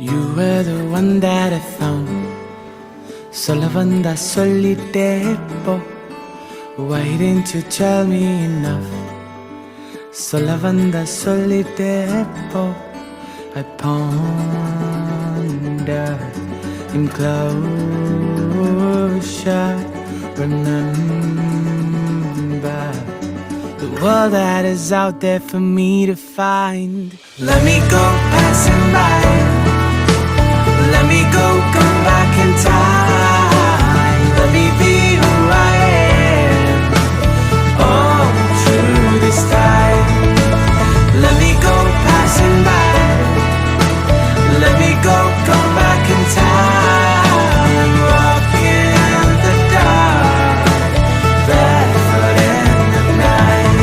You were the one that I found. Solla vanda sollite po. Why didn't you tell me enough? Solla vanda sollite po. I ponder in closure. Remember the world that is out there for me to find. Let me go passing by. Let me go, come back in time. Let me be who I am. Oh, through this time. Let me go passing by. Let me go, come back in time. Walking in the dark, barefoot in the night.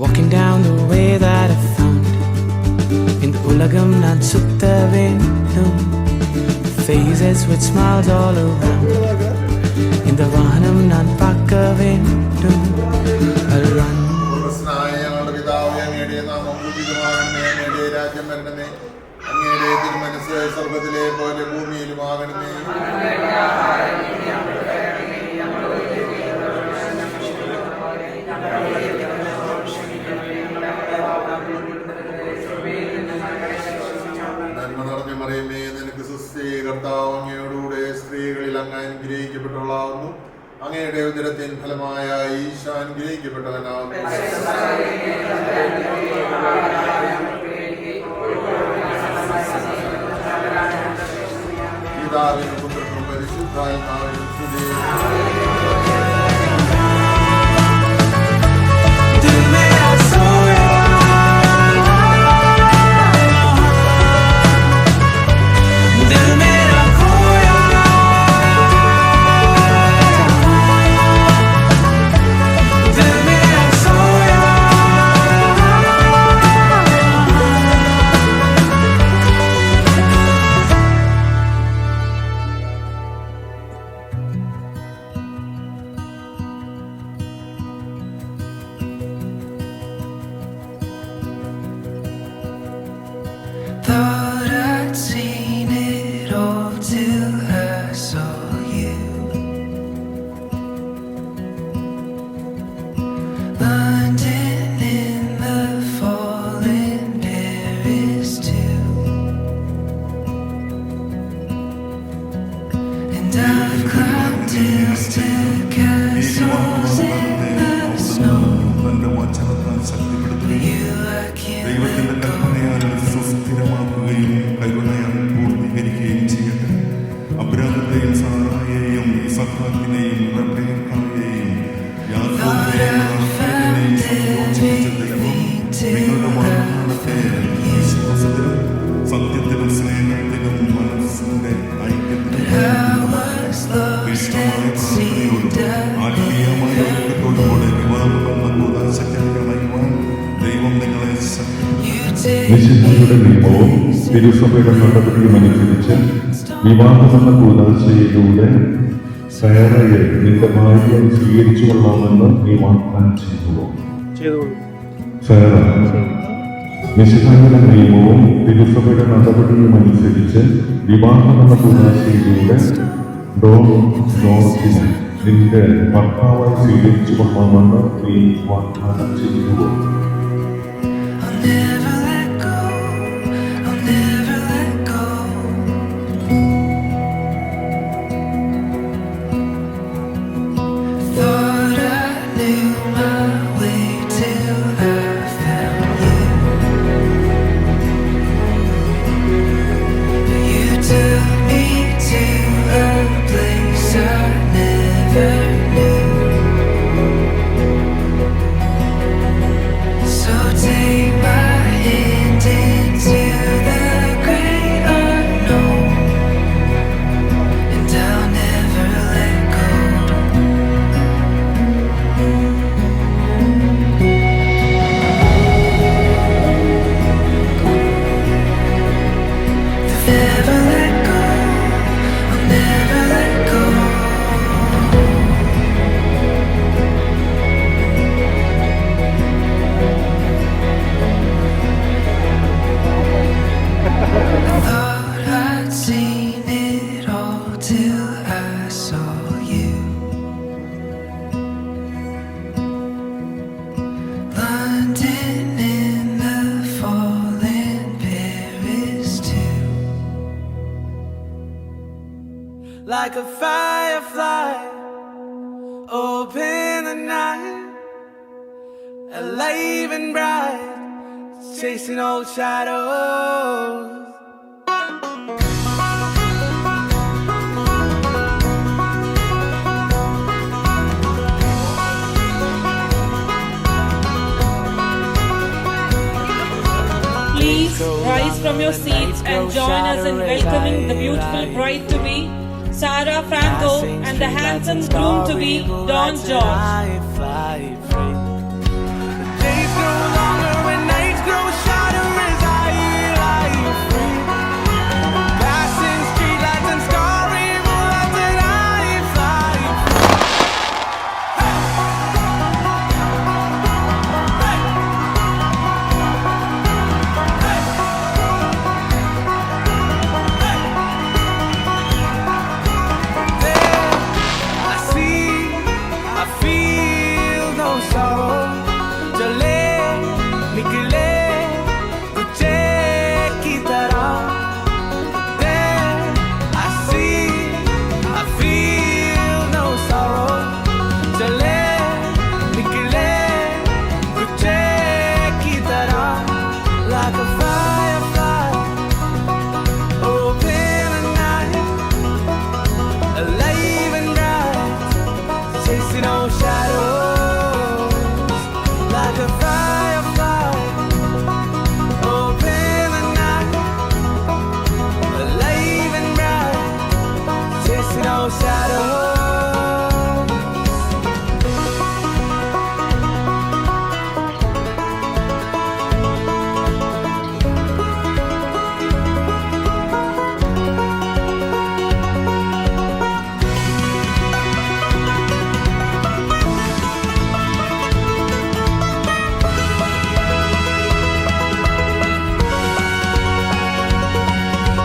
Walking down the way that I found. In the ulagam naan sutta vendum. Faces with smiles all around. In the vahanam naan paakka vendum. I'll run. ഞങ്ങളുടെ പിതാവേ, അങ്ങയുടെ നാമം പൂജിതമാകണമേ. അങ്ങയുടെ രാജ്യം വരണമേ. അങ്ങയുടെ തിരുമനസ്സ് സ്വർഗ്ഗത്തിലെ പോലെ ഭൂമിയിലുമാകണമേ. നന്മ നിറഞ്ഞ മറിയമേ, നിനക്ക് സുസ്ഥി, കർത്താവ് അങ്ങയോടുകൂടെ സ്ത്രീകളിൽ അങ്ങ് അനുഗ്രഹിക്കപ്പെട്ടവളാവുന്നു. അങ്ങയുടെ ഉദരത്തിൻ ഫലമായ ഈശോ അനുഗ്രഹിക്കപ്പെട്ടവനാവുന്നു. പിതാവിനും പുത്രനും പരിശുദ്ധാത്മാവിനും സ്തുതി. Thought I'd seen it all till I saw you. London in the fall and Paris too. And I've climbed hills to castles in the snow. But you I can't let go. സുസ്ഥിരമാക്കുകയും കരുണയാൽ പൂർത്തീകരിക്കുകയും ചെയ്യട്ടെ. അബ്രാഹത്തെയും സാറായെയും സഖാക്കിനെയും റബ്ബേക്കായെയും യാക്കോബിനെയും റാഹേലിനെയും സംയോജിപ്പിച്ച ദൈവം നിങ്ങളുടെ വാഗ്ദാനത്തെ വിശ്വാസത്തിലും സത്യത്തിലും സ്നേഹത്തിലും മനസ്സിന്റെ ഐക്യത്തിലും വിശുദ്ധമായ പ്രാർത്ഥനയോടും ആത്മീയമായ ഐക്യത്തോടുകൂടെ വിവാഹമെന്ന കൂതാശയ്ക്കായി അണയുവാൻ ദൈവം നിങ്ങളെ വിശുദ്ധിയുടെ നിയമവും തിരുസഭയുടെ നടപടിയുമനുസരിച്ച് വിവാഹമെന്ന കൂതാശയിലൂടെ സേറയെ നിന്റെ ഭാര്യയായി സ്വീകരിച്ചു കൊള്ളാമെന്ന് നീ വാഗ്ദാനം ചെയ്തുവോ? സേറ വിശുദ്ധിയുടെ നിയമവും തിരുസഭയുടെ നടപടിയുമനുസരിച്ച് വിവാഹമെന്ന കൂതാശയിലൂടെ ജോർജിനെ നിന്റെ ഭർത്താവായി സ്വീകരിച്ചു കൊള്ളാമെന്ന് നീ വാഗ്ദാനം ചെയ്തുവോ? So take my like a firefly, open the night, alive and bright, chasing old shadows. Please rise from your seats and join us in welcoming the beautiful bride-to-be, Sarah Franco, and the handsome groom-to-be, Don George. Days grow longer when nights grow shorter as I lie free. Passing streetlights and starry moonlights and I fly free. I feel no sorrow. Jale, nikle, tujhe ki tarah. There, I feel no sorrow. Jale, nikle, tujhe ki tarah. Like a firefly, open at night, alive and bright, chasing old shadows, like a firefly, open the night, alive and bright, chasing old shadows.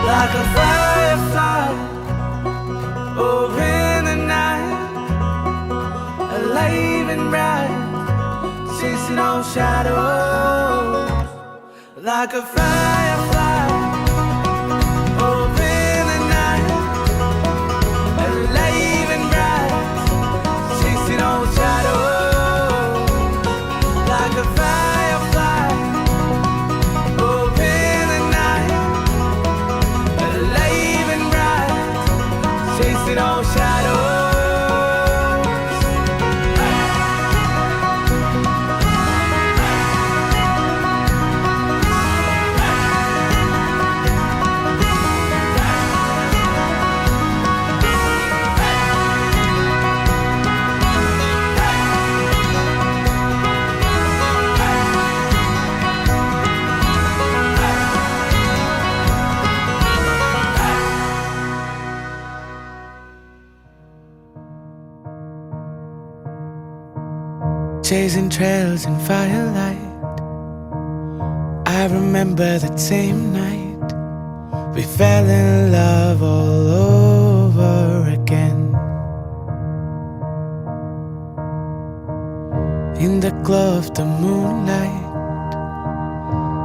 Like a firefly, open the night, alive and bright, chasing old shadows. Like a firefly, open the night, alive and bright, chasing old shadows. Like a firefly, open the night, alive and bright, chasing old shadows. Chasing trails in firelight, I remember that same night we fell in love all over again. In the glow of the moonlight,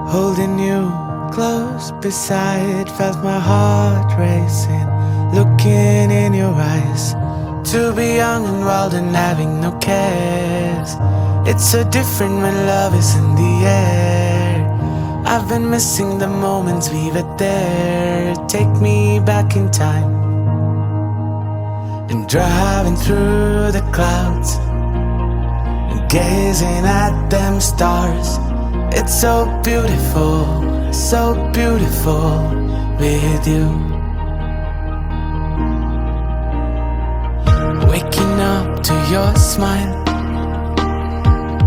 holding you close beside, felt my heart racing, looking in your eyes. To be young and wild and having no cares, it's so different when love is in the air. I've been missing the moments we were there. Take me back in time and driving through the clouds and gazing at them stars. It's so beautiful with you. Waking up to your smile,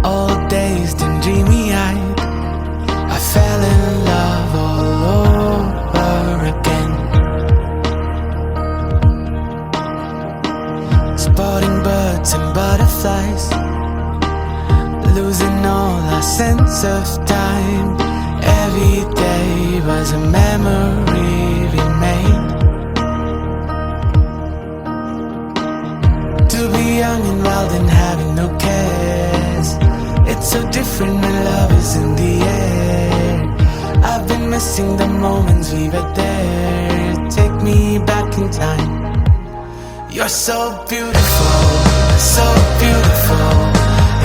all dazed and dreamy-eyed, I fell in love all over again. Spotting birds and butterflies, losing all our sense of time. Every day was a memory we made. To be young and wild and having no cares, it's so different when love is in the air. I've been missing the moments we were there. Take me back in time You're so beautiful, so beautiful,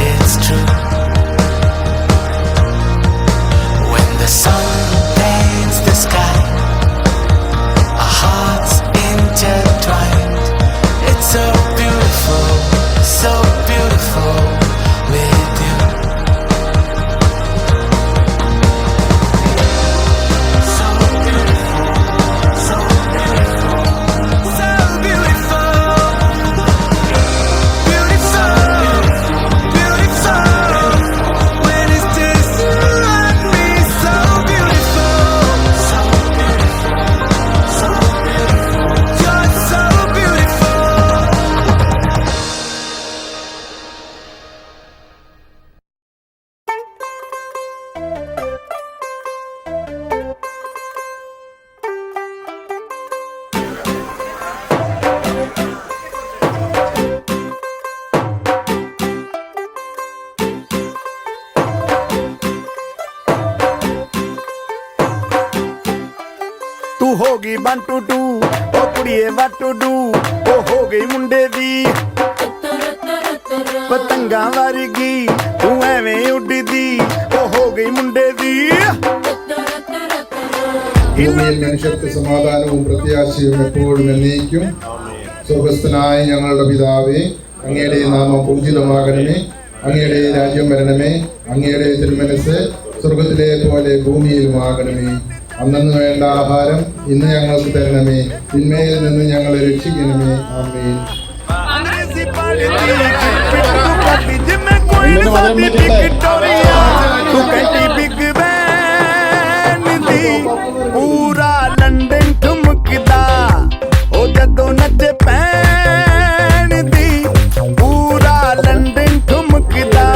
it's true. When the sun paints the sky, our hearts intertwined. It's so beautiful, so beautiful with you. So beautiful, so beautiful, so beautiful, beautiful, beautiful. When it's just you and me, so beautiful, so beautiful, so beautiful. You're so beautiful. ਤੂੰ ਹੋ ਗਈ 1 2 2 ਓ ਕੁੜੀਏ what to do ਓ ਹੋ ਗਈ ਮੁੰਡੇ ਦੀ ਪਤੰਗਾਂ ਵਰਗੀ ਤੂੰ ਐਵੇਂ ਉੱਡਦੀ ਓ ਹੋ ਗਈ ਮੁੰਡੇ ਦੀ ഭൂമിയിൽ മനുഷ്യർക്ക് സമാധാനവും പ്രത്യാശയും എപ്പോഴും എന്നേക്കും. സ്വർഗസ്ഥനായ ഞങ്ങളുടെ പിതാവേ, അങ്ങയുടെ നാമം പൂജിതമാകണമേ, അങ്ങയുടെ രാജ്യം വരണമേ, അങ്ങയുടെ തിരുമനസ് സ്വർഗത്തിലെ പോലെ ഭൂമിയിലുമാകണമേ. അന്നു വേണ്ട ആഹാരം ഇന്ന് ഞങ്ങൾക്ക് തരണമേ, തിന്മയിൽ നിന്ന് ഞങ്ങളെ രക്ഷിക്കണമേ. ആമേൻ. ਅੰਗਰੇਜ਼ੀ ਪੜ੍ਹਦੀ ਤੂੰ ਪੜ੍ਹਦੀ ਜਿਵੇਂ ਕੋਈ ਨਹੀਂ ਸਾਡੀ ਵਿਕਟੋਰੀਆ ਤੂੰ ਕਹਿੰਦੀ ਬਿਗ ਬੈਨ ਦੀ ਪੂਰਾ ਲੰਡਨ ਠੁਮਕਦਾ ਉਹ ਜਦੋਂ ਨੱਚੇ ਪੈਣ ਦੀ ਪੂਰਾ ਲੰਡਨ ਠੁਮਕਦਾ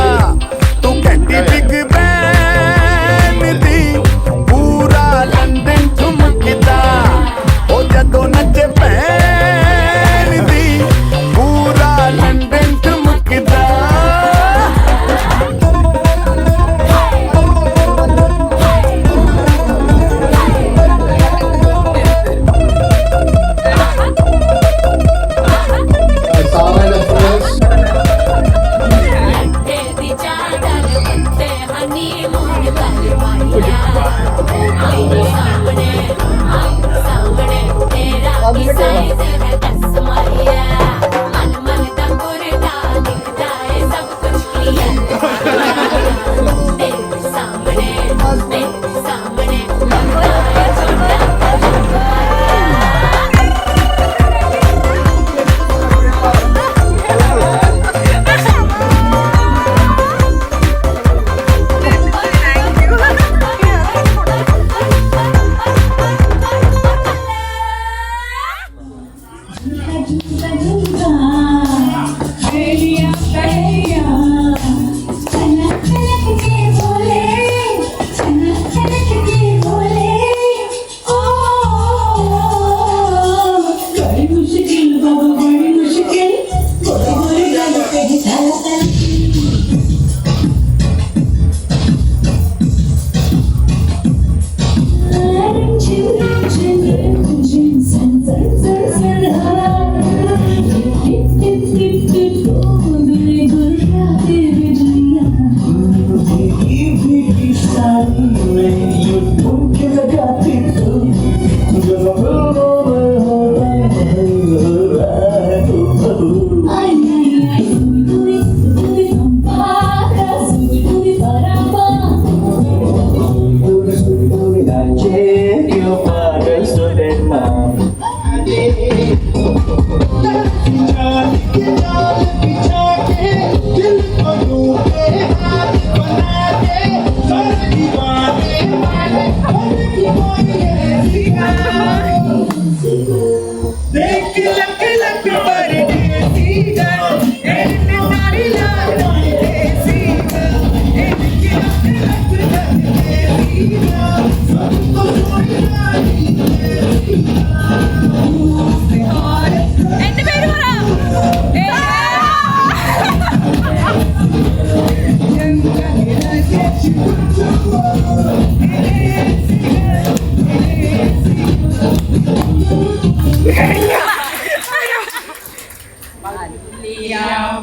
ਤੂੰ ਕਹਿੰਦੀ ਬਿਗ ਬੈਨ ਦੀ ਪੂਰਾ ਲੰਡਨ ਠੁਮਕਦਾ ਉਹ ਜਦੋਂ ਨੱਚੇ ਪੈਣ ਦੀ ਪੂਰਾ ਲੰਡਨ ਠੁਮਕਦਾ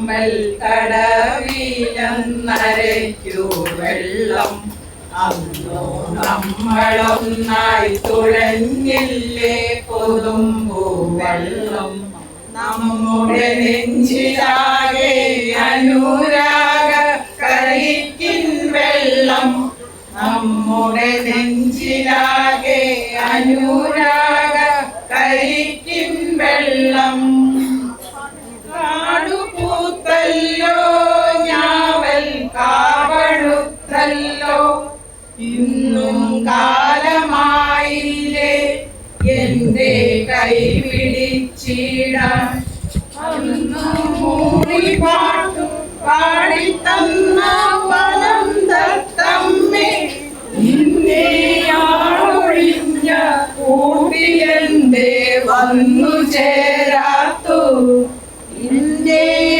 അല്ലിയാമ്പൽ കടവിലെന്നരയ്ക്കു വെള്ളം അന്നോ നമ്മളൊന്നായി തുഴഞ്ഞില്ലേ കൊതുമ്പു വെള്ളം നമ്മുടെ നെഞ്ചിലാകെ അനുരാഗ കരിക്കിൻ വെള്ളം നമ്മുടെ നെഞ്ചിലാകെ അനുരാഗ കരിക്കിൻ വെള്ളം കാടുപൂത്തല്ലോ ഞാവൽ കാവഴുത്തല്ലോ ഇന്നും കാലമായില്ലേ എന്റെ കൈ പിടിച്ചിടാൻ അന്ന് മൂളി പാട്ടു പാടിത്തന്ന വനം തത്തമ്മേ നിന്നെയാളൊഴിഞ്ഞ കൂട്ടിയെന്തേ വന്നു ചേരാത്തു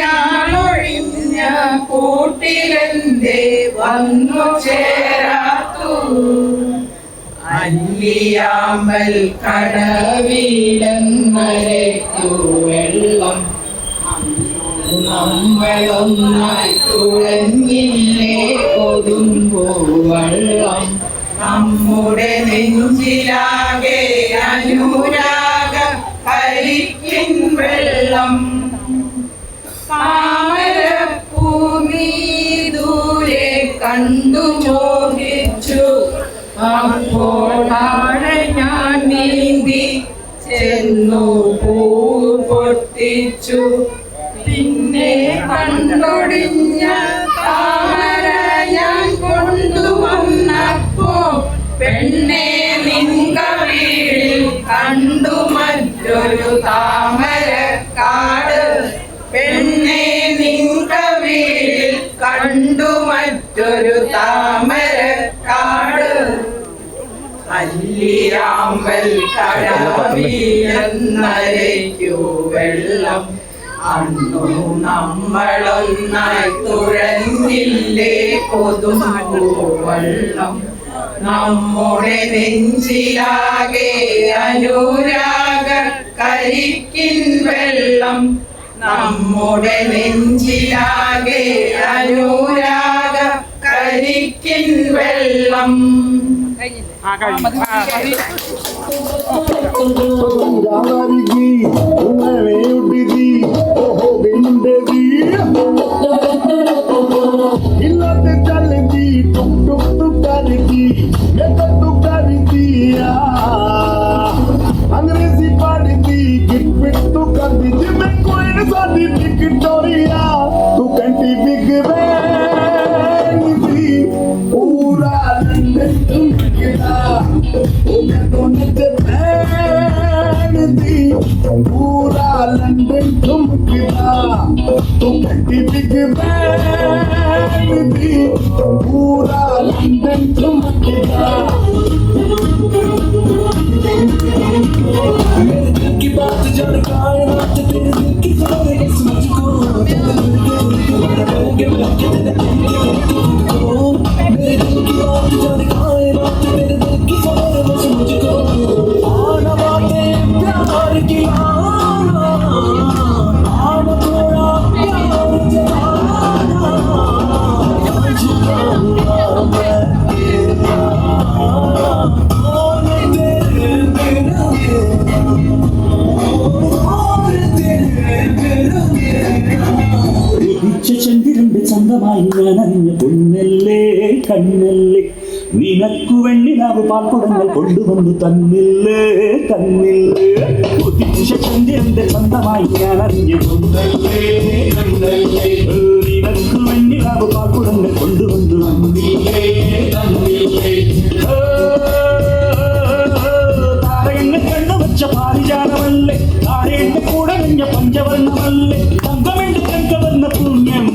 ഇന്ത്യയാളൊഴിഞ്ഞ കൂട്ടിലെന്തേ വന്നു ചേരാത്തു അല്ലിയാമ്പൽ കടവിലെന്നരയ്ക്കു വെള്ളം നമ്മളൊന്നായി തുഴഞ്ഞില്ലേ കൊതുമ്പു വെള്ളം നമ്മുടെ നെഞ്ചിലാകെ അനുരാഗ കരിക്കിൻ വെള്ളം താമരപ്പൂ നീ ദൂരെ കണ്ടു മോഹിച്ചു അപ്പോഴാണ് ഞാൻ നീന്തി ചെന്നു പൂ പൊട്ടിച്ചു പിന്നെ കണ്ടൊടിഞ്ഞ താമര ഞാൻ കൊണ്ടുവന്നപ്പോ പെണ്ണെ നിൻകവിളിൽ കണ്ടു മറ്റൊരു താമരക്കാട് പെണ്ണെ നിൻകവിളിൽ കണ്ടു മറ്റൊരു താമരക്കാട് അല്ലിയാമ്പൽ കടവിലെന്നരയ്ക്കു വെള്ളം അന്നു നമ്മളൊന്നായി തുഴഞ്ഞില്ലേ കൊതുമ്പു വെള്ളം നമ്മുടെ നെഞ്ചിലാകെ അനുരാഗ കരിക്കിൻ വെള്ളം നമ്മുടെ നെഞ്ചിലാകെ അനുരാഗ കരിക്കിൻ വെള്ളം अंग्रेजी पढ़ दी गिट पिट तू कर दी जिम्मे कोई न सादी विक्टोरिया तू कंटी बिग बैन दी पूरा लंदन तुम किया ओ मैं तो नच बैन दी पूरा लंदन तुम किया तू कंटी बिग बैन दी पूरा लंदन तुम किया मेरे दिल की बात जान कायनात तेरे दिल की खबर है मुझको मेरे दिल की बात जान कायनात तेरे दिल की खबर है मुझको आना बातें प्यार की आना थोड़ा प्यार जमाना ചന്ദ്രന്റെ ചന്തമായി ഞാനറിഞ്ഞ പൊന്നല്ലേ കണ്ണല്ലേ നിനക്കു വെണ്ണിലാവ് പാൽക്കുടങ്ങൾ കൊണ്ടുവന്നു തന്നില്ലേ തന്നില്ലേ ചന്ദ്രന്റെ ചന്തമായി ഞാനറിഞ്ഞ പൊന്നല്ലേ കണ്ണല്ലേ നിനക്കു വെണ്ണിലാവ് പാൽക്കുടങ്ങൾ കൊണ്ടുവന്നു തന്നില്ലേ തന്നില്ലേ താരങ്ങൾ കണ്ണുവച്ച പാരിജാതമല്ലേ താരേന്റെ കൂടെ കഴിഞ്ഞ പഞ്ചവർണ്ണമല്ലേ തങ്കമെണ്ട് തങ്കവർണ്ണ പുണ്യം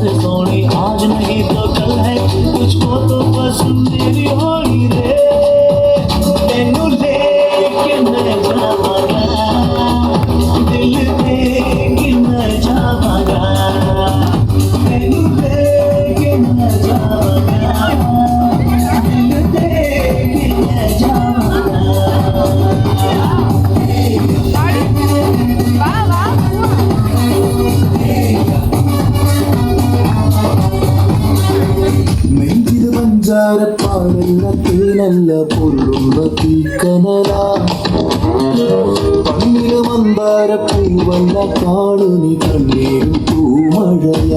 रे सोनी आज नहीं तो कल है तुझको तो बस मेरी होली रे तेनू लेके मैं जावांगा दिल देके मैं जावांगा तेनू लेके मैं जावांगा दिल देके मैं जावांगा നെഞ്ചിത് പഞ്ചാരപ്പാടല്ല തേനല്ല പൊള്ളുന്ന തീക്കനല പന്നില് മന്ദാര പൂവല്ല കാണുനി കണ്ണീരും പൂമഴയ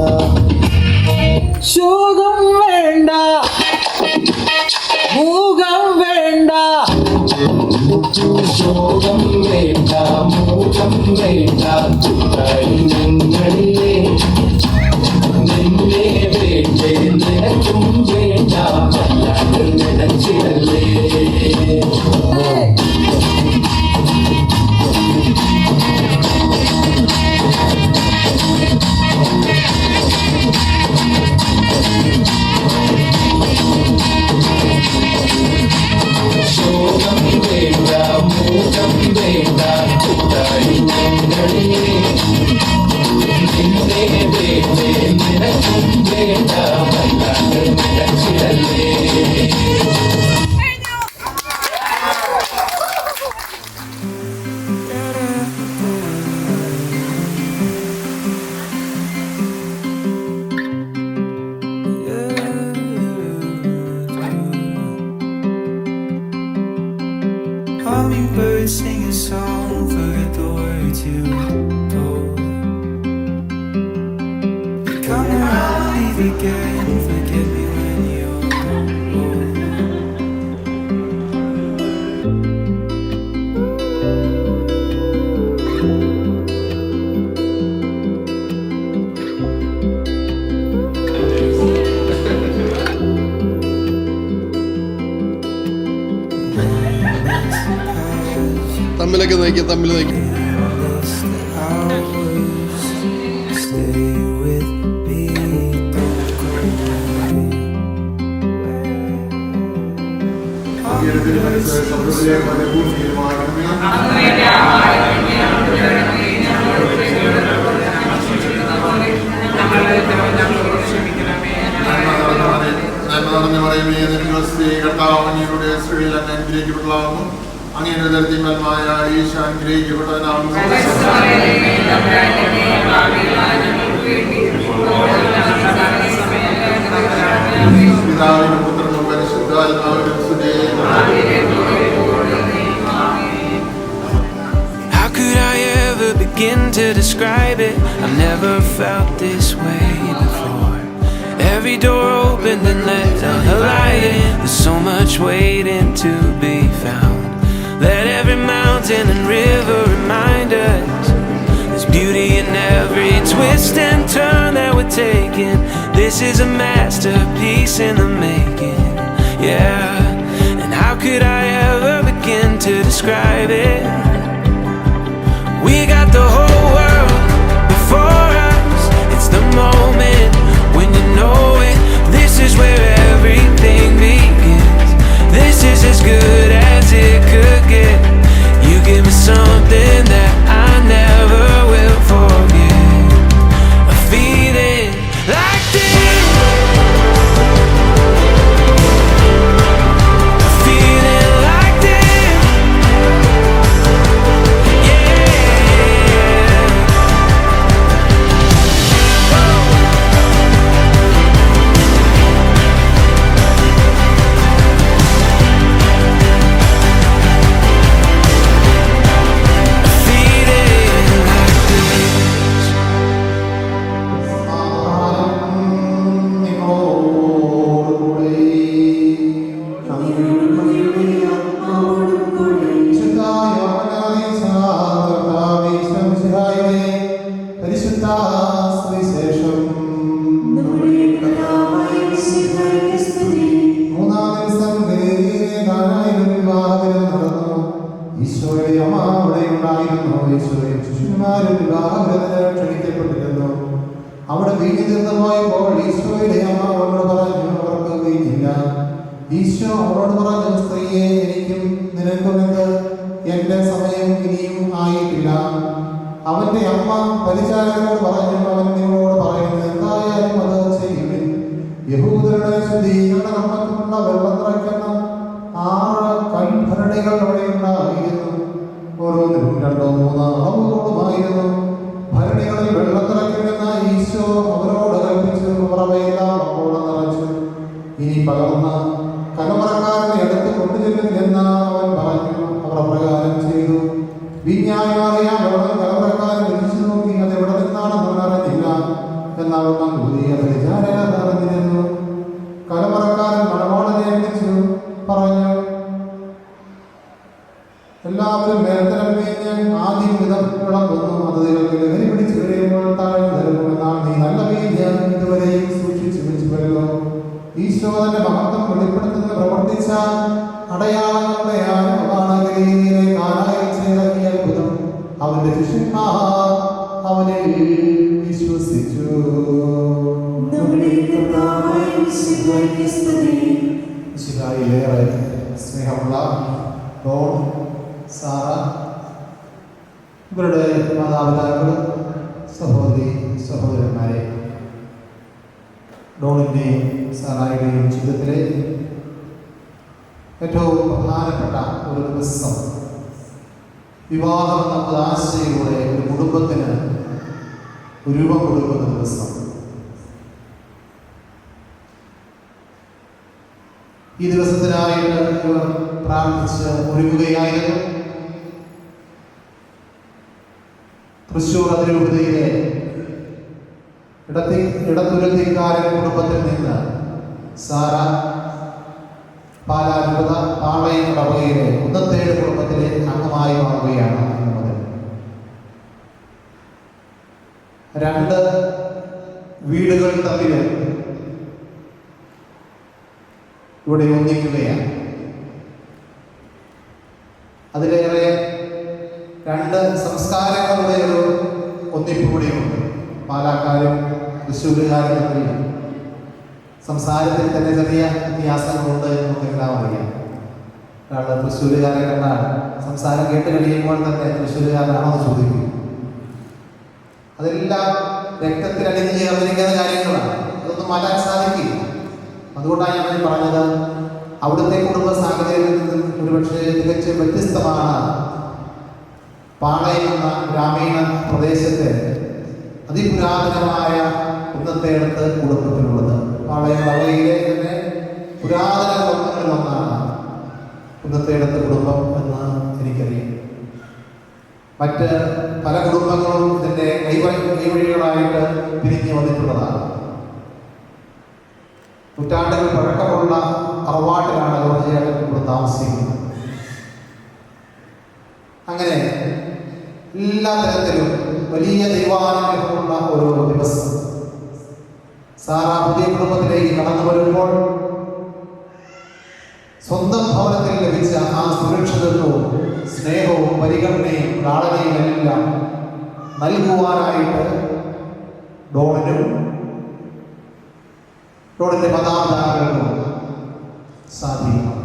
ശോകം വേണ്ട മൂകം വേണ്ട ശോകം വേണ്ട മൂകം വേണ്ട നിങ്ങളിലേ നിന്നെ വേണ്ടേ നിനക്കും വേണ്ട വല്ലാതെ നിനച്ചിടല്ലേ ശോകം വേണ്ട മൂകം വേണ്ട കൂട്ടായി നിങ്ങളിലേ നിന്നെ വേണ്ടേ നിനക്കും വേണ്ട വല്ലാതെ നിനച്ചിടല്ലേ Hummingbirds sing a song, forget the words you told. Come around, leave again, forget me when you're old. തമ്മിലൊക്കെ നയിക്കുക തമ്മിൽ നയിക്കുക Stay with me, don't go away. അങ്ങയുടെ ദരിദ്രമായ ഈശ അനുഗ്രഹിക്കപ്പെട്ടവനാകുന്നു പിതാവിനും പുത്രനും പരിശുദ്ധാത്മാവിനും സ്തുതി. How could I ever begin to describe it? I've never felt this way before. Every door opened and let a light in. There's so much waiting to be found. Let every mountain and river remind us there's beauty in every twist and turn that we're taking. This is a masterpiece in the making, yeah. And how could I ever begin to describe it? We got the whole world before us. It's the moment when you know it. This is where everything begins. This is as good as it could get. You give me something that I never will forget. A feeling like this. A feeling like this. Yeah. വീഞ്ഞു തീർന്നു പോയപ്പോൾ ഈശോയുടെ അമ്മ അവളോട് പറഞ്ഞു, അവർക്ക് വീഞ്ഞില്ല. ഈശോ അവളോട് പറഞ്ഞു, സ്ത്രീയെ, എനിക്കും നിനക്കും എന്ത്? എന്റെ സമയം ഇനിയും ആയിട്ടില്ല. അവന്റെ അമ്മ പരിചാരകനോട് പറഞ്ഞു, അവൻ നിങ്ങളോട് പറയുന്നത് എന്തായാലും അത് ചെയ്യുവിൻ. യഹൂദരുടെ ശുദ്ധീകരണ കർമ്മത്തിനുള്ള വെള്ളം നിറയ്ക്കുന്ന 6 കൽഭരണികൾ അവിടെ ഉണ്ടായിരുന്നു. ഓരോന്നിനും 2-3 അളവുകളുമായിരുന്നു. ഭരണികളിൽ വെള്ളം നിറയ്ക്കുമെന്ന് ഈശോ അവരോട് കൽപ്പിച്ചു. അവർ അവയെല്ലാം അപ്പോഴും നിറച്ചു. ഇനി പകർന്ന് കലമറക്കാരനെ അടുത്ത് കൊണ്ടുചെല്ലുന്നില്ലെന്ന് അവൻ പറഞ്ഞു. അവർ പ്രകാരം ചെയ്തു. വീഞ്ഞായി മാറിയ വെള്ളം കലമറക്കാരൻ രുചിച്ചു നോക്കി. അത് എവിടെ നിന്നാണെന്ന് അവൻ അറിഞ്ഞില്ല. എന്നാൽ പുതിയ പരിചാരകർ അറിഞ്ഞിരുന്നു. കലമറക്കാരൻ മണവാളനെ വിളിച്ചു പറഞ്ഞു, എല്ലാവരും മേൽത്തരം വീഞ്ഞ് ആദ്യം വിളമ്പുന്നു. അത് നിങ്ങൾക്ക് ലഹരി പിടിച്ചു കഴിയുമ്പോൾ താഴ്ന്നു തരുമെന്നാണ്. നീ നല്ല വീഞ്ഞ് ഇതുവരെയും സൂക്ഷിച്ചു വെച്ചു വരുന്നു. ഈശോ തന്റെ മഹത്വം വെളിപ്പെടുത്തുന്ന പ്രവർത്തിച്ച അടയാളങ്ങളുടെ ആരംഭമാണ് ഗലീലയിലെ കാനായിൽ ചെയ്ത ഈ അത്ഭുതം. അവന്റെ ശിഷ്യന്മാർ അവനിൽ വിശ്വസിച്ചു. ശിലായിലേറെ സ്നേഹമുള്ള ഡോൺ, സാറ, ഇവരുടെ മാതാപിതാക്കൾ, സഹോദരി സഹോദരന്മാരെ, ഡോണിൻ്റെയും സാറായുടെയും ജീവിതത്തിലെ ഏറ്റവും പ്രധാനപ്പെട്ട ഒരു ദിവസം, വിവാഹം എന്ന ഉദാശയിലൂടെ ഒരു കുടുംബത്തിന് രൂപം കൊടുക്കുന്ന ദിവസം. ഈ ദിവസത്തിനായിട്ട് ഇവർ പ്രാർത്ഥിച്ച് ഒരുങ്ങുകയായിരുന്നു. തൃശ്ശൂർ അതിരൂപതയിലെ ഇടത്തുരുത്തിക്കാരൻ കുടുംബത്തിൽ നിന്ന് സാറ പാലാരൂപത പാളയം റവയിലെ കുന്നത്തേഴ് കുടുംബത്തിലെ അംഗമായി മാറുകയാണ്. 2 വീടുകൾ തമ്മിൽ ഇവിടെ ഒന്നിക്കുകയാണ്. അതിലേറെ 2 സംസ്കാരങ്ങളുടെ ഒരു ഒന്നിപ്പ് കൂടിയുണ്ട്. പാലക്കാരും തൃശ്ശൂരുകാരും തമ്മിൽ സംസാരത്തിൽ തന്നെ ചെറിയ വ്യത്യാസങ്ങളുണ്ട് എന്ന് നമുക്കെല്ലാം അറിയാം. ഒരാൾ തൃശ്ശൂരുകാരെ കണ്ടാൽ സംസാരം കേട്ട് കഴിയുമ്പോൾ തന്നെ തൃശ്ശൂരുകാരനാണോ എന്ന് ചോദിക്കും. അതെല്ലാം രക്തത്തിൽ അടിഞ്ഞു ചേർന്നിരിക്കുന്ന കാര്യങ്ങളാണ്. അതൊന്നും മാറ്റാൻ സാധിക്കില്ല. അതുകൊണ്ടാണ് ഞാൻ പറഞ്ഞത്, അവിടുത്തെ കുടുംബ സാഹചര്യത്തിൽ നിന്നും ഒരുപക്ഷെ തികച്ചും വ്യത്യസ്തമാണ് പാളയം എന്ന ഗ്രാമീണ പ്രദേശത്തെ അതിപുരാതനമായ കുന്നത്തേടത്ത് കുടുംബത്തിലുള്ളത്. പാളയം റവയിലെ തന്നെ പുരാതന കുടുംബങ്ങളിൽ ഒന്നാണ് കുന്നത്തേടത്ത് കുടുംബം എന്ന് എനിക്കറിയാം. മറ്റ് പല കുടുംബങ്ങളും ഇതിൻ്റെ കൈവഴികളായിട്ട് പിരിഞ്ഞു വന്നിട്ടുള്ളതാണ്. നൂറ്റാണ്ടുകൾ പഴക്കമുള്ള അറവാട്ടിലാണ് ജോർജിയേട്ടൻ ഇപ്പോൾ താമസിക്കുന്നത്. അങ്ങനെ എല്ലാ തരത്തിലും വലിയ ദൈവാനുഗ്രഹമുള്ള ഒരു ദിവസം. സാറ പുതിയ കുടുംബത്തിലേക്ക് കടന്നു വരുമ്പോൾ സ്വന്തം ഭവനത്തിൽ ലഭിച്ച ആ സുരക്ഷിതത്വവും സ്നേഹവും പരിഗണനയും ലാളനയും എല്ലാം നൽകുവാനായിട്ട് ഡോണിന്റെ മാതാപിതാക്കൾക്കും സാധിക്കും.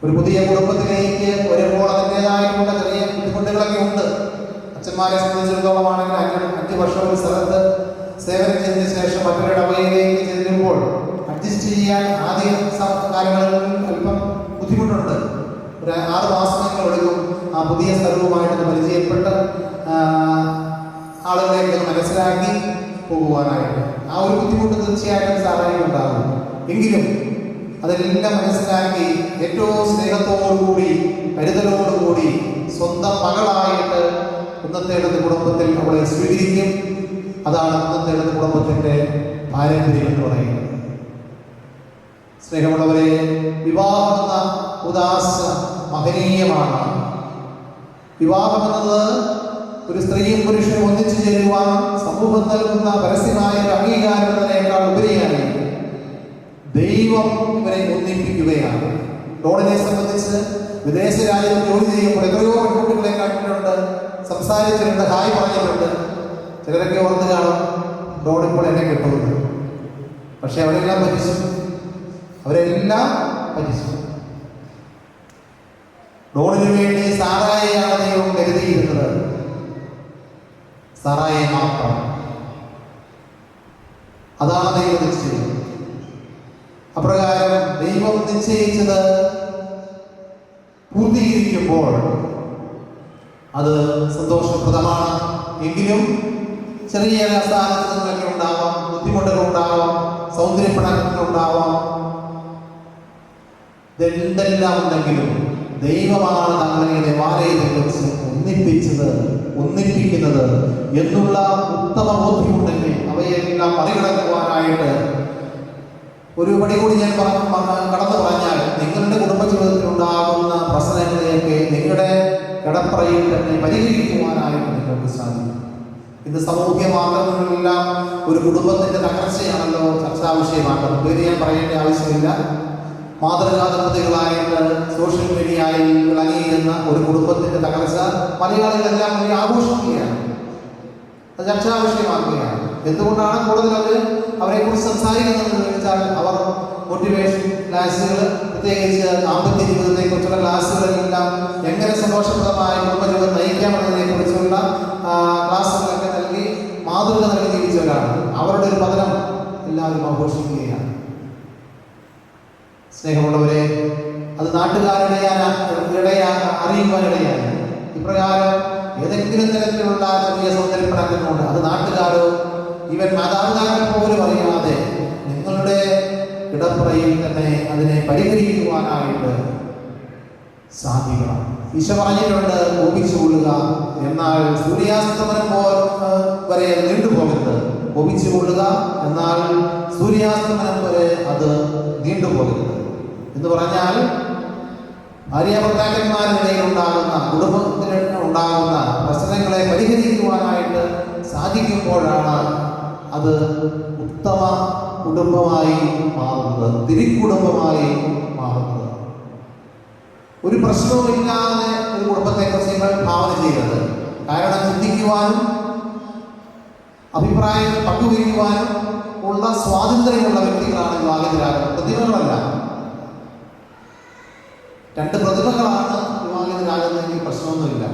ഒരു പുതിയ കുടുംബത്തിലേക്ക് വരുമ്പോൾ അതിൻ്റെതായിട്ടുള്ള ചെറിയ ബുദ്ധിമുട്ടുകളൊക്കെ ഉണ്ട്. അച്ഛന്മാരെ സംബന്ധിച്ചിടത്തോളമാണെങ്കിൽ 5 വർഷം ഒരു സ്ഥലത്ത് സേവനം ചെയ്തതിനു ശേഷം മറ്റൊരു ഇടവകയിലേക്ക് ചെല്ലുമ്പോൾ അഡ്ജസ്റ്റ് ചെയ്യാൻ ആദ്യ കാലങ്ങളിൽ അല്പം ബുദ്ധിമുട്ടുണ്ട്. ഒരു 6 മാസങ്ങൾ എടുക്കും ആ പുതിയ സ്ഥലവുമായിട്ട് പരിചയപ്പെട്ട് ആളുകളെ മനസ്സിലാക്കി പോകുവാനായിട്ട്. ആ ഒരു ബുദ്ധിമുട്ട് തീർച്ചയായിട്ടും സാധാരണ ഉണ്ടാകും. എങ്കിലും അതെല്ലാം മനസ്സിലാക്കി ഏറ്റവും സ്നേഹത്തോടുകൂടി കരുതലോടുകൂടി സ്വന്തം മകളായിട്ട് കുന്നത്തേടത്ത് കുടുംബത്തിൽ അവളെ സ്വീകരിക്കും. അതാണ് കുന്നത്തേടത്ത് കുടുംബത്തിൻ്റെ പാരമ്പര്യം എന്ന് പറയുന്നത്. സ്നേഹമുള്ളവരെ, വിവാഹമെന്ന ഉദാസ മഹനീയമാണ്. വിവാഹമെന്നത് ഒരു സ്ത്രീയും പുരുഷനും ഒന്നിച്ചു ചേരുവാൻ സമൂഹം നൽകുന്ന പരസ്യമായ ഒരു അംഗീകാരത്തിനേക്കാൾ ഉപരിയായി ദൈവം ഇവരെ ഒന്നിപ്പിക്കുകയാണ്. ഡോണിനെ സംബന്ധിച്ച് വിദേശ രാജ്യത്ത് ജോലി ചെയ്യുമ്പോൾ എത്രയോ പെൺകുട്ടികളെ കണ്ടിട്ടുണ്ട്, സംസാരിച്ചിട്ടുണ്ട്, ഹായ് പറഞ്ഞിട്ടുണ്ട്. ചിലരൊക്കെ ഓർത്ത് കാണും, റോഡിപ്പോൾ എന്നെ കിട്ടുന്നത്. പക്ഷെ അവരെല്ലാം പറ്റിച്ചു, ഡോണിന് വേണ്ടി സാറായെയാണ് ദൈവം കരുതിയിരുന്നത്, സാറായെ മാത്രം. അതാണ് ദൈവം നിശ്ചയം. അപ്രകാരം ദൈവം നിശ്ചയിച്ചത് പൂർത്തീകരിക്കുമ്പോൾ അത് സന്തോഷപ്രദമാണ്. എങ്കിലും ചെറിയ സാഹചര്യങ്ങളൊക്കെ ഉണ്ടാവാം, ബുദ്ധിമുട്ടുകളുണ്ടാവാം, സൗന്ദര്യപ്പെടലുണ്ടാവാം. ഇതെല്ലാം ഉണ്ടെങ്കിലും ദൈവമാണ് തങ്ങളെ വാലയിൽ വെച്ച് ഒന്നിപ്പിക്കുന്നത് എന്നുള്ള ഉത്തമ ബോധ്യമുണ്ടെങ്കിൽ അവയെല്ലാം മറികടക്കുവാനായിട്ട് ഒരു പടി കൂടി ഞാൻ കടന്നു പറഞ്ഞാൽ, നിങ്ങളുടെ കുടുംബജീവിതത്തിൽ ഉണ്ടാകുന്ന പ്രശ്നങ്ങളെയൊക്കെ നിങ്ങളുടെ കിടപ്പറയിൽ തന്നെ പരിഹരിക്കുവാനായിട്ട് നിങ്ങൾക്ക് സാധിക്കും. ഇന്ന് സാമൂഹ്യ മാർഗങ്ങളിലെല്ലാം ഒരു കുടുംബത്തിന്റെ തകർച്ചയാണല്ലോ ചർച്ചാ വിഷയമാക്കുന്നത്. പേര് ഞാൻ പറയേണ്ട ആവശ്യമില്ല. മാതൃകാ ദമ്പതികളായിട്ട് സോഷ്യൽ മീഡിയയിൽ വിളങ്ങിയിരുന്ന ഒരു കുടുംബത്തിന്റെ തകർച്ച മലയാളികളെല്ലാം വലിയ ആഘോഷിക്കുകയാണ്, അത് ചർച്ചാ വിഷയമാക്കുകയാണ്. എന്തുകൊണ്ടാണ് കൂടുതൽ അവരെ കുറിച്ച് സംസാരിക്കുന്നതെന്ന് ചോദിച്ചാൽ, അവർ മോട്ടിവേഷൻ ക്ലാസ്സുകൾ, പ്രത്യേകിച്ച് ദാമ്പത്യ ജീവിതത്തെ കുറിച്ചുള്ള ക്ലാസ്സുകളെല്ലാം എങ്ങനെ സന്തോഷപ്രദമായ കുടുംബജീവിതം നയിക്കാമെന്നതിനെ കുറിച്ചുള്ള ക്ലാസ്സുകളൊക്കെ നൽകി മാതൃക നൽകി ജീവിച്ചവരാണ്. അവരുടെ ഒരു പതനം എല്ലാവരും ആഘോഷിക്കുകയാണ്. സ്നേഹമുള്ളവരെ, അത് നാട്ടുകാരുടെ അറിയുവാനിടയായി. ഇപ്രകാരം ഏതെങ്കിലും തരത്തിലുള്ള ചെറിയ സൗന്ദര്യപ്പെടാനുണ്ട്, അത് നാട്ടുകാരോ ഇവൻ മാതാപിതാക്കൾ പോലും അറിയാതെ നിങ്ങളുടെ ഇടപ്പുറയിൽ തന്നെ അതിനെ പരിഹരിക്കുവാനായിട്ട് സാധിക്കണം. ഈശോ പറഞ്ഞിട്ടുണ്ട്, കോപിച്ചുകൊള്ളുക, എന്നാൽ സൂര്യാസ്തമനം വരെ നീണ്ടുപോകരുത്. കോപിച്ചുകൊള്ളുക, എന്നാൽ സൂര്യാസ്തമനം വരെ അത് നീണ്ടുപോകരുത് എന്ന് പറഞ്ഞാൽ, ഭാര്യാഭർത്താക്കന്മാരുടെയിൽ ഉണ്ടാകുന്ന, കുടുംബത്തിൽ ഉണ്ടാകുന്ന പ്രശ്നങ്ങളെ പരിഹരിക്കുവാനായിട്ട് സാധിക്കുമ്പോഴാണ് അത് ഉത്തമ കുടുംബമായി മാറുന്നത്, തിരിക്കുടുംബമായി മാറുന്നത്. ഒരു പ്രശ്നവുമില്ലാതെ ഒരു കുടുംബത്തെക്കുറിച്ച് നിങ്ങൾ ഭാവന ചെയ്യരുത്. കാരണം ചിന്തിക്കുവാനും അഭിപ്രായങ്ങൾ പങ്കുവയ്ക്കുവാനും ഉള്ള സ്വാതന്ത്ര്യമുള്ള വ്യക്തികളാണ് വിവാഹിതരാകുന്നത്, പ്രതിഭകളല്ല. രണ്ട് പ്രതിഭകളാണ് വിവാഹിതരാകുന്നതെങ്കിൽ പ്രശ്നമൊന്നുമില്ല.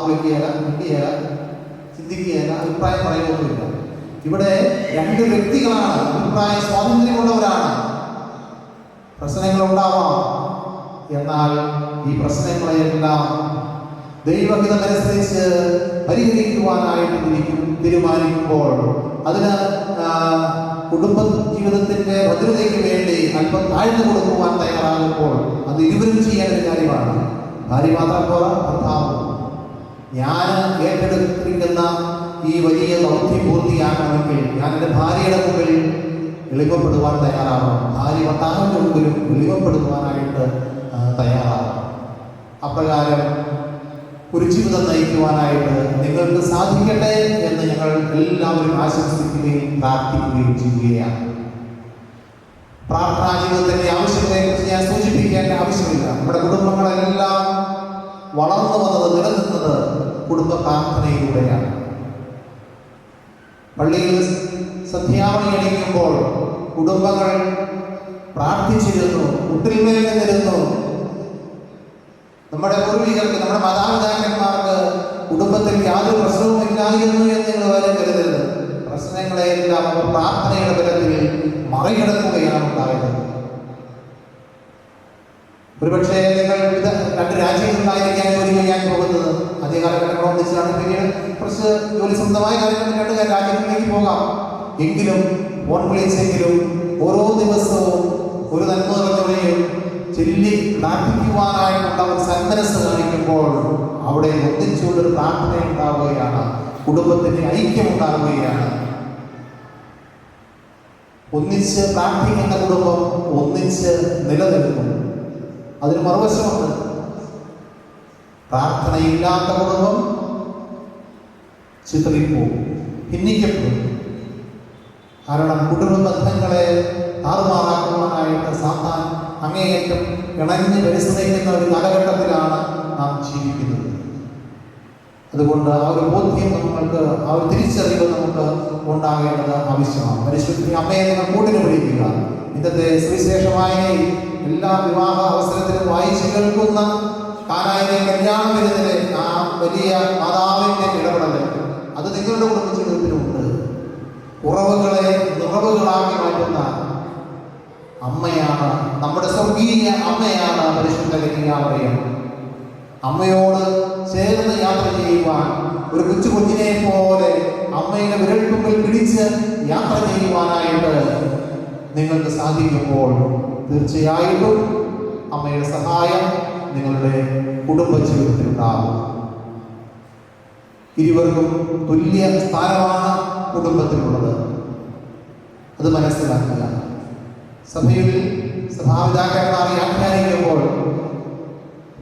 വിളിക്കുകയില്ല, മിണ്ടിയല്ല, ചിന്തിക്കുകയില്ല, അഭിപ്രായം പറയുകയൊന്നുമില്ല. ഇവിടെ രണ്ട് വ്യക്തികളാണ്, അഭിപ്രായ സ്വാതന്ത്ര്യമുള്ളവരാണ്. പ്രശ്നങ്ങളുണ്ടാവാം, എന്നാൽ ഈ പ്രശ്നങ്ങളെല്ലാം ദൈവഹിതമനുസരിച്ച് പരിഹരിക്കുവാനായിട്ട് തീരുമാനിക്കുമ്പോൾ, അതിന് കുടുംബ ജീവിതത്തിന്റെ ഭദ്രതയ്ക്ക് വേണ്ടി അല്പം താഴ്ന്നു കൊടുക്കുവാൻ തയ്യാറാകുമ്പോൾ അത് ഇരുവരും ചെയ്യേണ്ട ഒരു കാര്യമാണ്. ഭാര്യ മാത്രം പോരാ, ഭർത്താവ്. ഞാൻ ഏറ്റെടുത്തിരിക്കുന്ന ഈ വലിയ ദൗത്യം പൂർത്തിയാക്കണമെങ്കിൽ ഞാൻ എൻ്റെ ഭാര്യയുടെ മുമ്പിൽ എളിമപ്പെടുവാൻ തയ്യാറാവണം. ഭാര്യ ഭർത്താവിൻ്റെ മുമ്പിലും എളിമപ്പെടുവാനായിട്ട് തയ്യാറാവണം. അപ്രകാരം ഒരു ജീവിതം നയിക്കുവാനായിട്ട് നിങ്ങൾക്ക് സാധിക്കട്ടെ എന്ന് ഞങ്ങൾ എല്ലാവരും ആശംസിക്കുകയും പ്രാർത്ഥിക്കുകയും ചെയ്യുകയാണ്. പ്രാർത്ഥനാ ജീവിതത്തിന്റെ ആവശ്യത്തെക്കുറിച്ച് ഞാൻ സൂചിപ്പിക്കേണ്ട ആവശ്യമില്ല. നമ്മുടെ കുടുംബങ്ങളെല്ലാം വളർന്നു വന്നത്, നിലനിന്നത് കുടുംബ പ്രാർത്ഥനയിലൂടെയാണ്. പള്ളിയിൽ സന്ധ്യാവണി അണിയിക്കുമ്പോൾ കുടുംബങ്ങൾ പ്രാർത്ഥിച്ചിരുന്നു, കുട്ടിൽമേൽ നിന്നിരുന്നു. നമ്മുടെ പൂർവികർക്ക്, നമ്മുടെ മാതാപിതാക്കന്മാർക്ക് കുടുംബത്തിൽ യാതൊരു പ്രശ്നവും ഇല്ലായിരുന്നു എന്ന് നിങ്ങൾ വരെ കരുതരുത്. പ്രശ്നങ്ങളെയെല്ലാം അവർ പ്രാർത്ഥനയുടെ ബലത്തിൽ മറികടക്കുകയാണ് ഉണ്ടായത്. ഒരുപക്ഷെ നിങ്ങൾ വിവിധ രണ്ട് രാജ്യങ്ങളിലായിരിക്കാൻ ജോലി ചെയ്യാൻ പോകുന്നത്. അതേ കാലഘട്ടങ്ങൾ ഒന്നിച്ചാണ് പിന്നീട് കുറച്ച് ജോലി സ്വന്തമായ കാര്യങ്ങൾ രണ്ട് രാജ്യങ്ങളിലേക്ക് പോകാം. എങ്കിലും ഫോൺ വിളിച്ചെങ്കിലും ഓരോ ദിവസവും ഒരു നന്മ നിറഞ്ഞവരെയും ചൊല്ലി പ്രാർത്ഥിക്കുവാനായിട്ടുള്ള ഒരു സന്മനസ് കാണിക്കുമ്പോൾ അവിടെ ഒന്നിച്ചുകൊണ്ടൊരു പ്രാർത്ഥന ഉണ്ടാവുകയാണ്, കുടുംബത്തിന്റെ ഐക്യം ഉണ്ടാവുകയാണ്. ഒന്നിച്ച് പ്രാർത്ഥിക്കുന്ന കുടുംബം ഒന്നിച്ച് നിലനിൽക്കും. അതിന് മറുവശമുണ്ട്. പ്രാർത്ഥനയില്ലാത്ത കുടുംബം ചിതറിപ്പോകും, ഭിന്നിക്കപ്പെടും. കാരണം കുടുംബ ബന്ധങ്ങളെ താറുമാറാക്കുവാനായിട്ട് സാത്താൻ അങ്ങേയറ്റം ഇണഞ്ഞ് പരിശ്രമിക്കുന്ന ഒരു കാലഘട്ടത്തിലാണ് നാം ജീവിക്കുന്നത്. അതുകൊണ്ട് ആ ഒരു ബോധ്യം നമ്മൾക്ക്, ആ ഒരു തിരിച്ചറിവ് നമുക്ക് ഉണ്ടാകേണ്ടത് ആവശ്യമാണ്. പരിശുദ്ധ അമ്മയെ നിങ്ങൾ കൂട്ടിന് പിടിക്കുക. ഇന്നത്തെ സുവിശേഷമായ എല്ലാ വിവാഹ അവസരത്തിലും വായിച്ചു കേൾക്കുന്ന കാനായിലെ കല്യാണം വരുന്നതിലെ ആ വലിയ മാതാവിൻ്റെ ഇടപെടൽ അത് നിങ്ങളുടെ കുടുംബ ജീവിതത്തിലുമുണ്ട്. കുറവുകളെ നിറവുകളാക്കി മാറ്റുന്ന അമ്മയാണ്, നമ്മുടെ സ്വർഗീയ അമ്മയാണ് പരിശുദ്ധ കന്യകാമറിയം. അമ്മയോട് ചേർന്ന് യാത്ര ചെയ്യുവാൻ, ഒരു കൊച്ചു കുഞ്ഞിനെ പോലെ അമ്മയുടെ വിരൽത്തുമ്പിൽ പിടിച്ച് യാത്ര ചെയ്യുവാനായിട്ട് നിങ്ങൾക്ക് സാധിക്കുമ്പോൾ തീർച്ചയായിട്ടും അമ്മയുടെ സഹായം നിങ്ങളുടെ കുടുംബ ജീവിതത്തിലുണ്ടാകും. ഇരുവർക്കും തുല്യ സ്ഥാനമാണ് കുടുംബത്തിലുള്ളത്. അത് മനസ്സിലാക്കുക. സഭയിൽ സഭാപിതാക്കന്മാർ വ്യാഖ്യാനിക്കുമ്പോൾ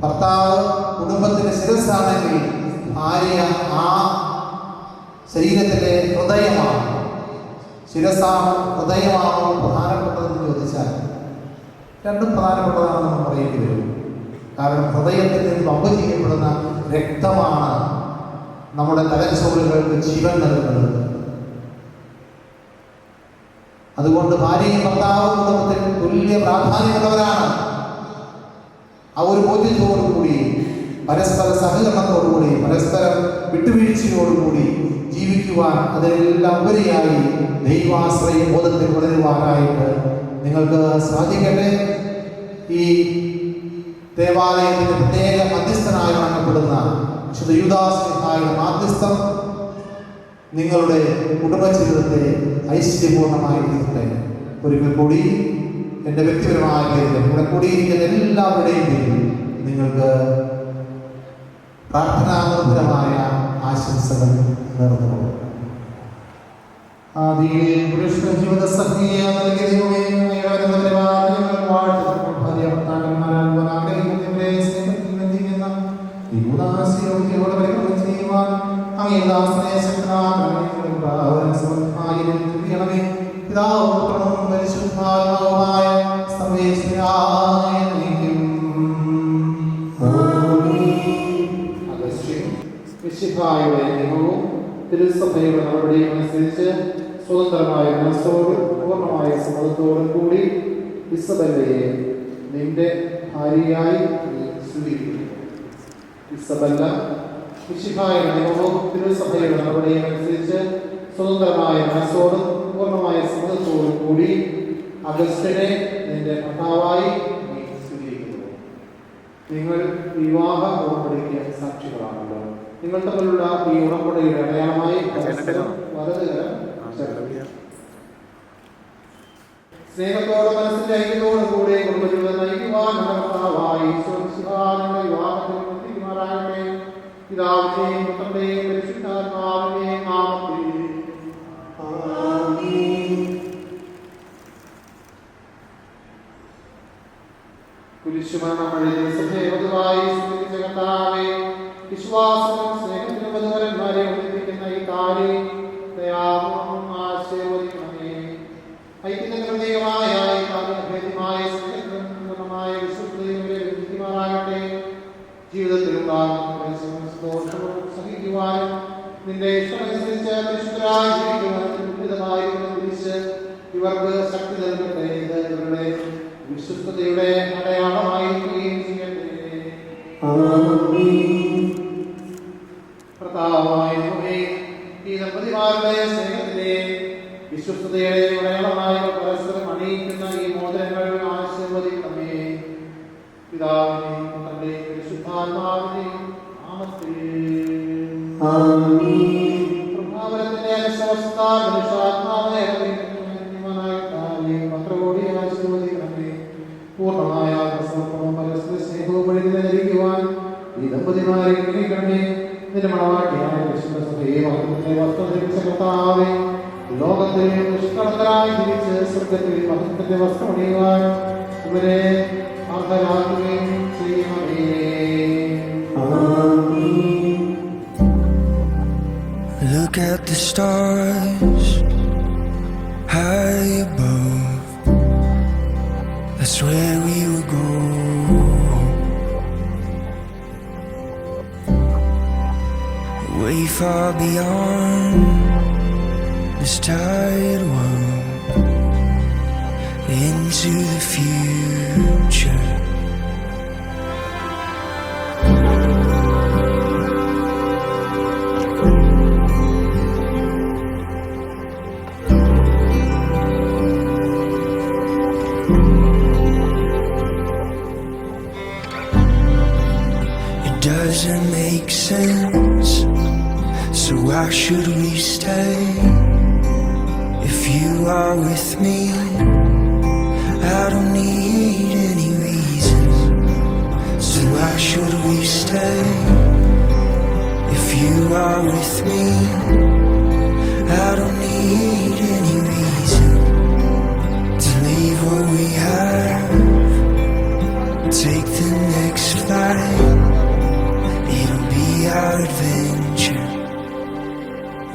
ഭർത്താവ് കുടുംബത്തിന്റെ ശിരസ്സാണെങ്കിൽ ഭാര്യ ആ ശരീരത്തിലെ ഹൃദയമാണ്. ശിരസ്സാണോ ഹൃദയമാണോ പ്രധാനപ്പെട്ടതെന്ന് ചോദിച്ചാൽ രണ്ടും പ്രധാനപ്പെട്ടതാണെന്ന് നമ്മൾ പറയേണ്ടി വരും. കാരണം ഹൃദയത്തിൽ നിന്ന് പമ്പ് ചെയ്യപ്പെടുന്ന രക്തമാണ് നമ്മുടെ തലച്ചോറുകൾക്ക് ജീവൻ നൽകുന്നത്. അതുകൊണ്ട് ഭാര്യയും ഭർത്താവും കുടുംബത്തിൽ തുല്യ പ്രാധാന്യമുള്ളവരാണ്. ആ ഒരു ബോധ്യത്തോടുകൂടി, പരസ്പര സഹകരണത്തോടുകൂടി, പരസ്പരം വിട്ടുവീഴ്ചയോടുകൂടി ജീവിക്കുവാൻ, അതിനെല്ലാം ഉപരിയായി ദൈവാശ്രയ ബോധത്തിൽ വളരുവാനായിട്ട് നിങ്ങൾക്ക് സാധിക്കട്ടെ. ഈ ദേവാലയത്തിന് പ്രത്യേക മധ്യസ്ഥനായി വണങ്ങപ്പെടുന്ന വിശുദ്ധ യൂദാസ്ലിഹായുടെ മാധ്യസ്ഥം നിങ്ങളുടെ കുടുംബജീവിതത്തെ ഐശ്വര്യപൂർണ്ണമായി തീർക്കട്ടെ. ഒരിക്കൽ കൂടി എൻ്റെ വ്യക്തിപരമായ പേരിൽ, ഇവിടെ കൂടിയിരിക്കുന്ന എല്ലാവരുടെയും പേരിൽ നിങ്ങൾക്ക് പ്രാർത്ഥനാനിർഭരമായ ആശംസകൾ നേർന്നു. ആദിയിലെ പുരുഷ ജീവിത സഖിയെ നൽകിയ ദൈവമേ, മിശിഹായുടെ നിയമവും തിരുസഭയുടെ നടപടിയും അനുസരിച്ച് സ്വതന്ത്രമായ മനസ്സോടും പൂർണ്ണമായ സമ്മതത്തോടും കൂടി ഇസബല്ലയെ നിന്റെ ഭാര്യയായി നീ സ്വീകരിക്കുന്നു. ഇസബല്ല മിശിഹായുടെ നിയമവും തിരുസഭയുടെ നടപടിയും അനുസരിച്ച് സ്വതന്ത്രമായ മനസ്സോടും പൂർണ്ണമായ സമ്മതത്തോടും കൂടി അഗസ്റ്റിനെ നിന്റെ ഭർത്താവായി നീ സ്വീകരിക്കുന്നു. നിങ്ങൾ വിവാഹ ഉടമ്പടിക്ക് സാക്ഷികളാണല്ലോ. നിങ്ങൾ തമ്മിലുള്ള ഈ ഉടമ്പടിയുടെ അടയാളമായി വലതുകരം ചേർക്കുക. സ്നേഹത്തോടെ മനസ്സിന്റെ ഐക്യത്തോടു കൂടെ കുടുംബജീവിതം നയിക്കുവാൻ ഭർത്താവായി വിവാഹത്തിൽ എത്തിക്കുമാറാകട്ടെ. പിതാവിന്റെയും പുത്രന്റെയും പരിശുദ്ധാത്മാവിന്റെയും നാമത്തിൽ കുരിശുമരണം വഴി സഭയെ പൊതുവായി സ്വീകരിച്ച കർത്താവേ, വിശ്വാസവും സ്നേഹത്തിനും വധുവരന്മാരെ ഒന്നിപ്പിക്കുന്ന ഈ കാര്യം ദയാപൂർവ്വം ആശീർവദിക്കണമേ. ഐക്യത്തിന്റെ പ്രതീകമായ ഈ ഭേദ്യമായ സ്നേഹത്തിനും പൂർണ്ണമായ വിശുദ്ധിയും വിധിക്കുമാറാകട്ടെ. ജീവിതത്തിലുണ്ടാകുന്ന സന്തോഷവും സഹിക്കുവാനും നിന്റെ ഇഷ്ടമനുസരിച്ച് പരിശുദ്ധരായി ജീവിക്കുവാനും ഉന്നതമായിരിക്കുന്ന കുരിശ് ഇവർക്ക് ശക്തി നൽകട്ടെ. ഇത് ഇവരുടെ വിശ്വസ്തയുടെ അടയാളമായിരിക്കുകയും ചെയ്യട്ടെ. ഭർത്താവായ ഈ ദമ്പതിമാരുടെ സ്നേഹത്തിന്റെ വിശ്വസ്തയുടെ അടയാളമായി പരസ്പരം അണിയിക്കുന്ന ഈ മോതിരങ്ങൾ ആശീർവദിക്കണമേ. പിതാവിനെയും പുത്രന്റെയും പരിശുദ്ധാത്മാവിനെയും നാമത്തിൽ പ്രഭാവനത്തിന്റെ അനുശ്വാസത്താൽ മനുഷ്യാത്മാവിനെ പത്രകോടി ആശീർവദിക്കണമേ. പൂർണ്ണമായ സമർപ്പണവും പരസ്പര സ്നേഹവും വഴി ധരിക്കുവാൻ ഈ ദമ്പതിമാരെ ക്ഷണിക്കണമേ. നിന്റെ മണവാട്ടിയായ വിശുദ്ധ സഭയെ മഹത്വത്തിന്റെ വസ്ത്രം ധരിച്ച കർത്താവേ, ലോകത്തിൽ നിഷ്കളങ്കരായി തിരിച്ച് സ്വർഗത്തിൽ മഹത്വത്തിന്റെ വസ്ത്രം അണിയുവാൻ ഇവരെ അർഹരാക്കുകയും ചെയ്യണമേ. Look at the stars high above. That's where we will go. far beyond this tired world into the future. It doesn't make sense, so why should we stay? If you are with me, I don't need any reason. So why should we stay? If you are with me, I don't need any reason to leave what we have, take the next flight. It'll be our adventure,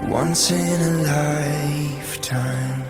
once in a lifetime.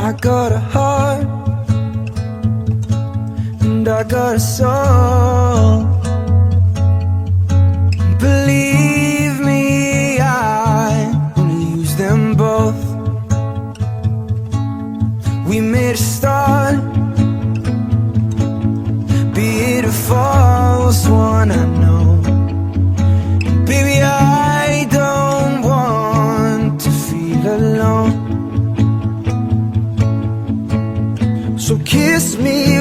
I got a heart and I got a soul. Believe me, I will use them both. We made a start, be it a false one, I know. Baby, I don't want to feel alone. So kiss me